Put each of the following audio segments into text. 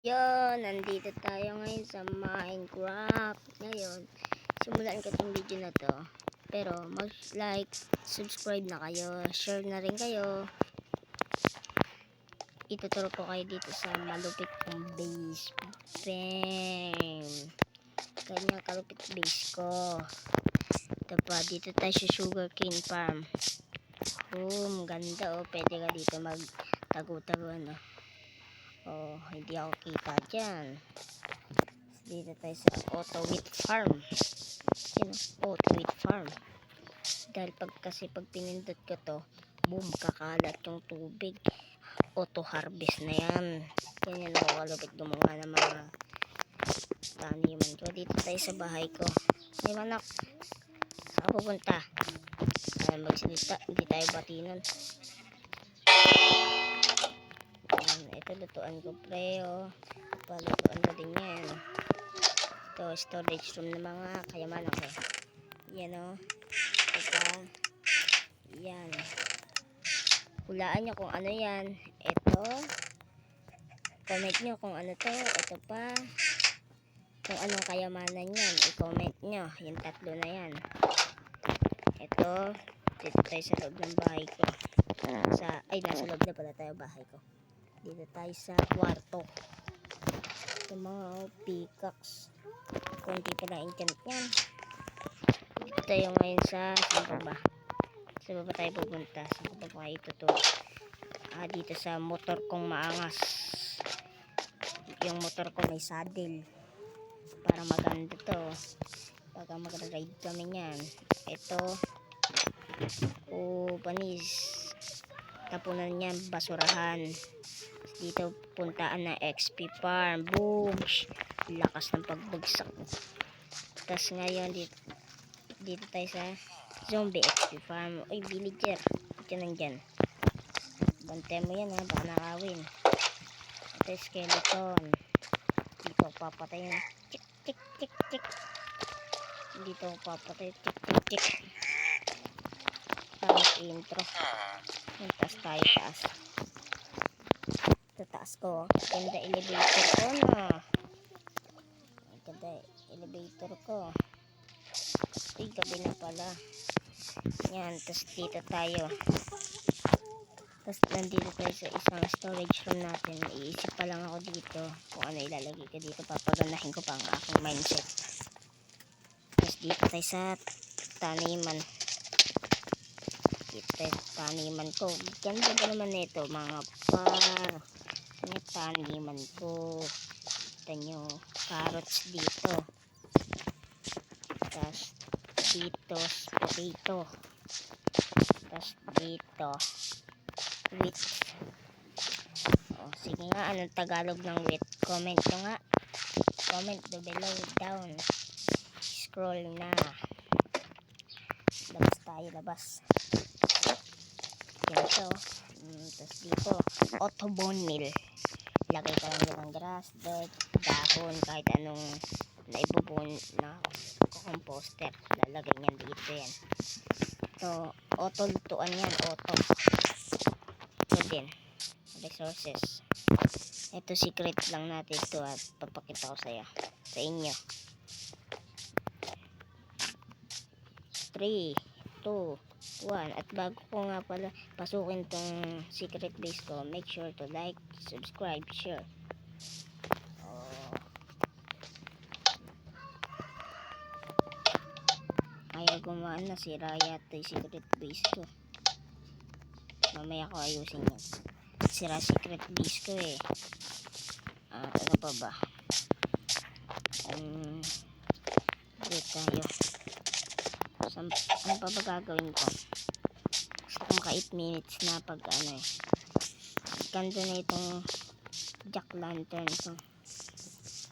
Yon, nandito tayo ngayon sa Minecraft. Ngayon, simulan ko itong video na to. Pero mag-like, subscribe na kayo, share na rin kayo. Ituturo ko kayo dito sa malupit kong base. Bam! Kanya kalupit base ko. Ito pa, dito tayo sa sugarcane farm. Ganda oh. Pwede ka dito magtago-tago ano. Oh, hindi ako kita dyan. Dito tayo sa auto wheat farm. Yun, auto wheat farm. Dahil kasi pag pinindot ko to, boom, kakalat yung tubig. Auto harvest na yan. Ganyan ako kalupit gumawa ng mga taniman ko. Dito tayo sa bahay ko. Ay manak, saan ka pupunta? Ay magsalita, hindi tayo bati nun. Ito lutuan ko pre oh. Palutuan ko din yan. Ito storage room ng mga kayamanan ko. Yan oh. Ito. Yan. Hulaan nyo kung ano yan. Ito. Comment nyo kung ano to. Ito pa. Kung anong kayamanan yan. I-comment nyo. Yung tatlo na yan. Ito. Dito tayo sa loob ng bahay ko. Nasa loob na pala tayo bahay ko. Dito tayo sa kwarto. Ito mga peacocks. Kunti pala enchant yan. Dito tayo ngayon sa baba. Sa baba tayo pupunta. Sa baba kayo tuturo. Dito sa motor kong maangas. Yung motor ko may saddle. Para maganda to. Pagka mag-ride kami niyan. Ito. Panis. Tapunan niyan basurahan. Dito puntaan na XP farm. Boom! Lakas ng pagbagsak. Tapos ngayon dito tayo sa zombie XP farm. Uy, villager. Ito nandyan. Bantay mo yan ha. Baka nakawin. Ito skeleton. Dito papatay yun. Tik tik tik tik. Dito papatay. Tik tik tik. Tapos intro. Yung taas. Taas ko. Ganda elevator ko na. Ganda elevator ko. Ay, gabi na pala. Yan. Tapos dito tayo. Tapos nandito tayo sa isang storage room natin. Iisip pa lang ako dito kung ano ilalagay ko dito. Papaganahin ko pa ang aking mindset. Tapos dito tayo sa taniman. Dito tayo sa taniman ko. Ganda ba naman nito mga par. Yung taniman ko. Ito nyo. Carrots dito. Tapos dito potato. Tapos dito wheat. Sige nga, anong Tagalog ng wheat? Comment nyo nga. Comment below down. Scroll na. Labas tayo, labas. Dito. Tapos dito autobone mill. Lagay ka lang ng grass, dirt, dahon, kahit anong naibubon na composter. Lalagay niyan dito yan. Ito, auto lutuan yan, auto. Ito din. Resources. Ito secret lang natin ito at papakita ko sa inyo. 3, 2, 1. At bago ko nga pala pasukin tong secret base ko, make sure to like, subscribe, share. Ayaw gumaan na, sira yata yung secret base ko. Mamaya ko ayusin yan. Sira secret base ko eh. Ano pa ba? Wait tayo. Ano pa ba gagawin ko? Gusto ko maka 8 minutes na pag ano eh. Ganda na itong jack lantern ito.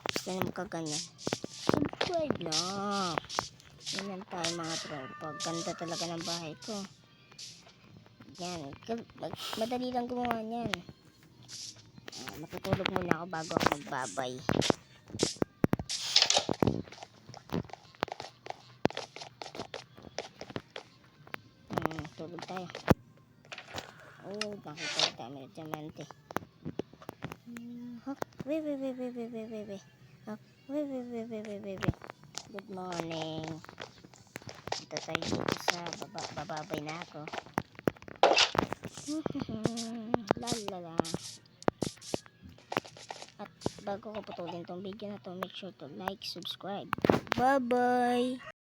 Gusto na makaganyan. Subscribe na. Ganyan tayo mga tropa. Ganda talaga ng bahay ko. Yan. Madali lang gumawa niyan. Matutulog muna ako bago ako magbabay. Tulog tayo. Nakita tayo may diamante. Hop. Wait, wait, wait, wait, wait, wait, wait, wait. Hop. Wait, wait, wait, wait, wait, wait, wait. Good morning. Dito tayo dito sa baba. Bababay na ako. Lalala. At bago ko putulin tong video na to, make sure to like, subscribe. Bye-bye!